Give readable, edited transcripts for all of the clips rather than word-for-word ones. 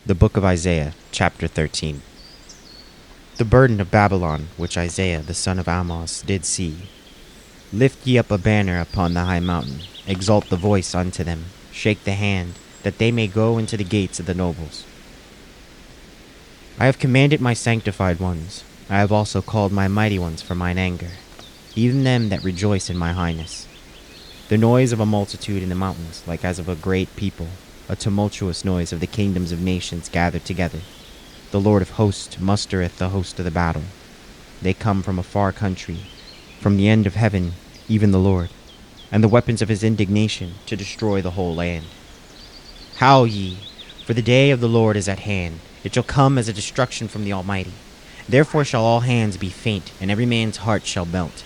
The Book of Isaiah, chapter 13. The burden of Babylon, which Isaiah the son of Amoz did see. Lift ye up a banner upon the high mountain, exalt the voice unto them, shake the hand, that they may go into the gates of the nobles. I have commanded my sanctified ones, I have also called my mighty ones for mine anger, even them that rejoice in my highness. The noise of a multitude in the mountains, like as of a great people, a tumultuous noise of the kingdoms of nations gathered together. The Lord of hosts mustereth the host of the battle. They come from a far country, from the end of heaven, even the Lord, and the weapons of his indignation to destroy the whole land. Howl ye, for the day of the Lord is at hand. It shall come as a destruction from the Almighty. Therefore shall all hands be faint, and every man's heart shall melt.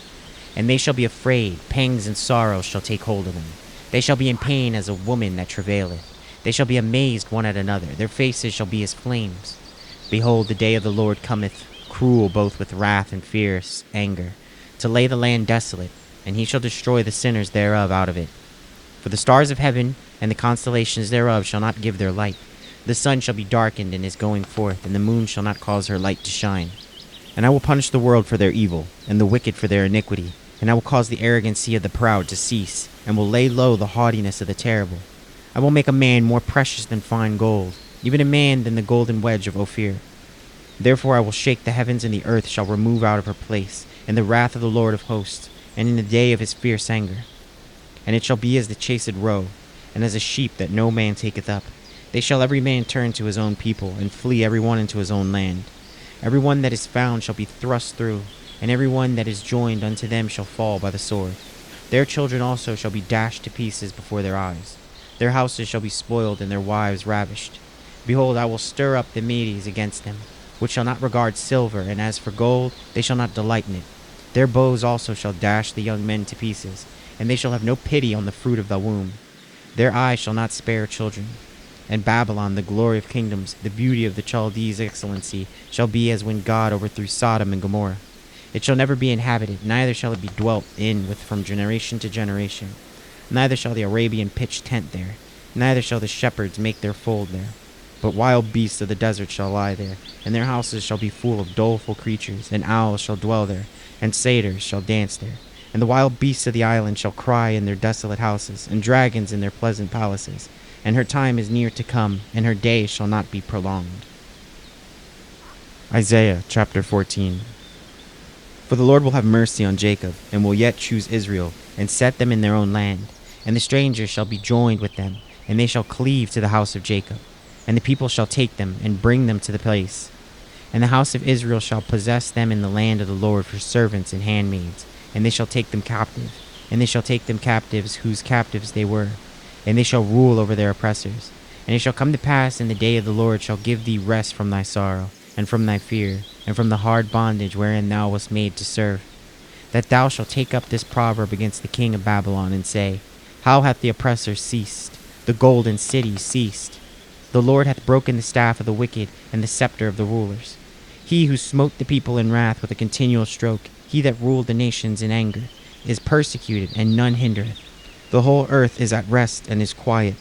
And they shall be afraid, pangs and sorrows shall take hold of them. They shall be in pain as a woman that travaileth. They shall be amazed one at another, their faces shall be as flames. Behold, the day of the Lord cometh, cruel both with wrath and fierce anger, to lay the land desolate, and he shall destroy the sinners thereof out of it. For the stars of heaven and the constellations thereof shall not give their light. The sun shall be darkened in his going forth, and the moon shall not cause her light to shine. And I will punish the world for their evil, and the wicked for their iniquity, and I will cause the arrogancy of the proud to cease, and will lay low the haughtiness of the terrible. I will make a man more precious than fine gold, even a man than the golden wedge of Ophir. Therefore I will shake the heavens, and the earth shall remove out of her place, in the wrath of the Lord of hosts, and in the day of his fierce anger. And it shall be as the chased roe, and as a sheep that no man taketh up. They shall every man turn to his own people, and flee every one into his own land. Every one that is found shall be thrust through, and every one that is joined unto them shall fall by the sword. Their children also shall be dashed to pieces before their eyes. Their houses shall be spoiled, and their wives ravished. Behold, I will stir up the Medes against them, which shall not regard silver, and as for gold, they shall not delight in it. Their bows also shall dash the young men to pieces, and they shall have no pity on the fruit of the womb. Their eye shall not spare children. And Babylon, the glory of kingdoms, the beauty of the Chaldees' excellency, shall be as when God overthrew Sodom and Gomorrah. It shall never be inhabited, neither shall it be dwelt in with from generation to generation. Neither shall the Arabian pitch tent there, neither shall the shepherds make their fold there. But wild beasts of the desert shall lie there, and their houses shall be full of doleful creatures, and owls shall dwell there, and satyrs shall dance there. And the wild beasts of the island shall cry in their desolate houses, and dragons in their pleasant palaces. And her time is near to come, and her days shall not be prolonged. Isaiah chapter 14. For the Lord will have mercy on Jacob, and will yet choose Israel, and set them in their own land. And the strangers shall be joined with them, and they shall cleave to the house of Jacob. And the people shall take them, and bring them to the place. And the house of Israel shall possess them in the land of the Lord for servants and handmaids. And they shall take them captive, and they shall take them captives whose captives they were. And they shall rule over their oppressors. And it shall come to pass in the day of the Lord shall give thee rest from thy sorrow, and from thy fear, and from the hard bondage wherein thou wast made to serve. That thou shalt take up this proverb against the king of Babylon, and say, How hath the oppressor ceased? The golden city ceased. The Lord hath broken the staff of the wicked, and the scepter of the rulers. He who smote the people in wrath with a continual stroke, he that ruled the nations in anger, is persecuted, and none hindereth. The whole earth is at rest and is quiet.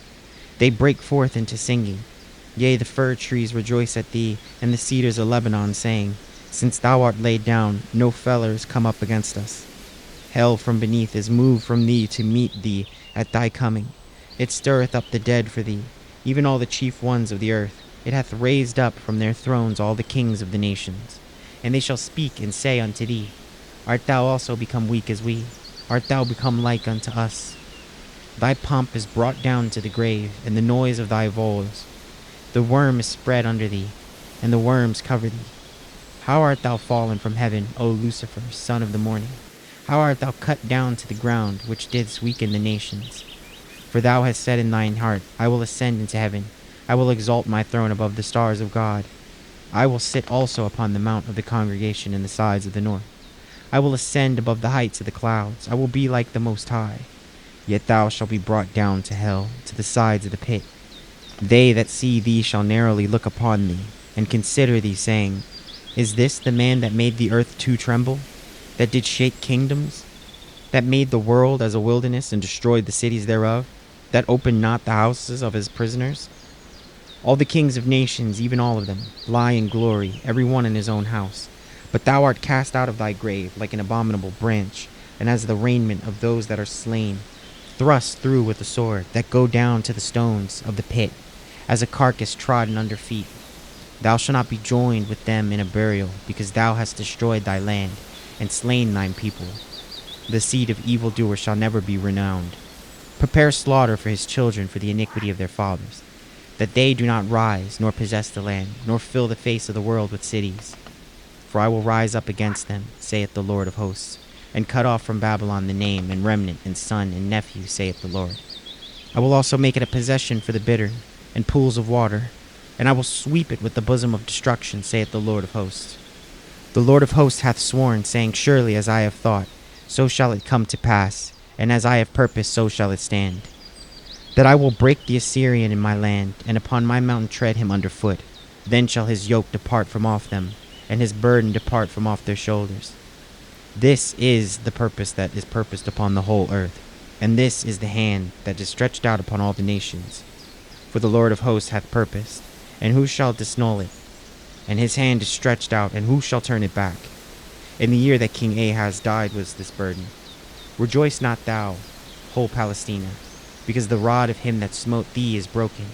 They break forth into singing. Yea, the fir trees rejoice at thee, and the cedars of Lebanon, saying, Since thou art laid down, no feller is come up against us. Hell from beneath is moved from thee to meet thee at thy coming. It stirreth up the dead for thee, even all the chief ones of the earth. It hath raised up from their thrones all the kings of the nations. And they shall speak and say unto thee, Art thou also become weak as we? Art thou become like unto us? Thy pomp is brought down to the grave, and the noise of thy voice. The worm is spread under thee, and the worms cover thee. How art thou fallen from heaven, O Lucifer, son of the morning? How art thou cut down to the ground, which didst weaken the nations? For thou hast said in thine heart, I will ascend into heaven. I will exalt my throne above the stars of God. I will sit also upon the mount of the congregation in the sides of the north. I will ascend above the heights of the clouds. I will be like the Most High. Yet thou shalt be brought down to hell, to the sides of the pit. They that see thee shall narrowly look upon thee, and consider thee, saying, Is this the man that made the earth to tremble, that did shake kingdoms, that made the world as a wilderness, and destroyed the cities thereof, that opened not the houses of his prisoners? All the kings of nations, even all of them, lie in glory, every one in his own house. But thou art cast out of thy grave like an abominable branch, and as the raiment of those that are slain, thrust through with the sword, that go down to the stones of the pit, as a carcass trodden under feet. Thou shalt not be joined with them in a burial, because thou hast destroyed thy land, and slain thine people. The seed of evildoers shall never be renowned. Prepare slaughter for his children for the iniquity of their fathers, that they do not rise, nor possess the land, nor fill the face of the world with cities. For I will rise up against them, saith the Lord of hosts, and cut off from Babylon the name, and remnant, and son, and nephew, saith the Lord. I will also make it a possession for the bitter, and pools of water, and I will sweep it with the bosom of destruction, saith the Lord of hosts. The Lord of hosts hath sworn, saying, Surely as I have thought, so shall it come to pass, and as I have purposed, so shall it stand. That I will break the Assyrian in my land, and upon my mountain tread him under foot. Then shall his yoke depart from off them, and his burden depart from off their shoulders. This is the purpose that is purposed upon the whole earth, and this is the hand that is stretched out upon all the nations. For the Lord of hosts hath purposed, and who shall disannul it? And his hand is stretched out, and who shall turn it back? In the year that King Ahaz died was this burden. Rejoice not thou, whole Palestina, because the rod of him that smote thee is broken.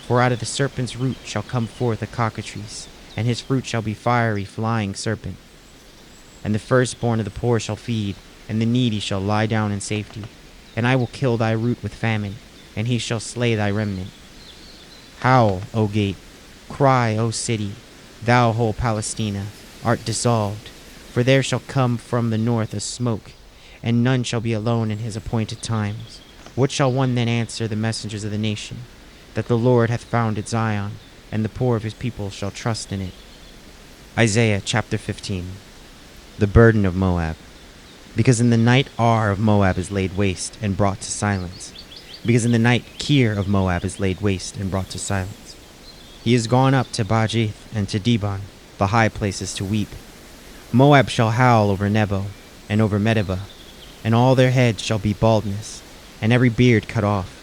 For out of the serpent's root shall come forth a cockatrice, and his fruit shall be fiery flying serpent. And the firstborn of the poor shall feed, and the needy shall lie down in safety. And I will kill thy root with famine, and he shall slay thy remnant. Howl, O gate, cry, O city, thou whole Palestina, art dissolved. For there shall come from the north a smoke, and none shall be alone in his appointed times. What shall one then answer the messengers of the nation? That the Lord hath founded Zion, and the poor of his people shall trust in it. Isaiah chapter 15. The burden of Moab. Because in the night Ar of Moab is laid waste and brought to silence. Because in the night Kir of Moab is laid waste and brought to silence. He is gone up to Bajith and to Dibon, the high places, to weep. Moab shall howl over Nebo and over Medeba, and all their heads shall be baldness, and every beard cut off.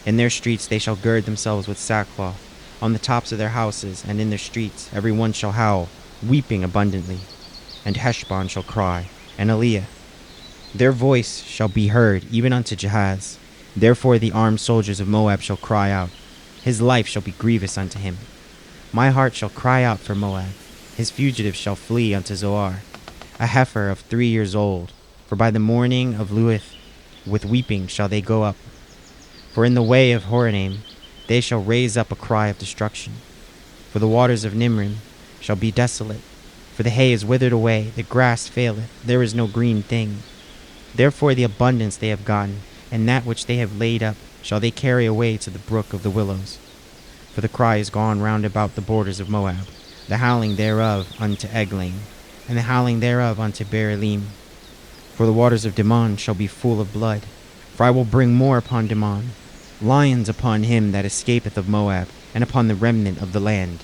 In their streets they shall gird themselves with sackcloth, on the tops of their houses and in their streets every one shall howl, weeping abundantly. And Heshbon shall cry, and Eliah. Their voice shall be heard even unto Jahaz. Therefore the armed soldiers of Moab shall cry out. His life shall be grievous unto him. My heart shall cry out for Moab. His fugitives shall flee unto Zoar, a heifer of 3 years old. For by the morning of Luith with weeping shall they go up. For in the way of Horonaim they shall raise up a cry of destruction. For the waters of Nimrim shall be desolate. For the hay is withered away, the grass faileth, there is no green thing. Therefore the abundance they have gotten, and that which they have laid up, shall they carry away to the brook of the willows. For the cry is gone round about the borders of Moab, the howling thereof unto Eglaim, and the howling thereof unto Berelim. For the waters of Dimon shall be full of blood. For I will bring more upon Dimon, lions upon him that escapeth of Moab, and upon the remnant of the land.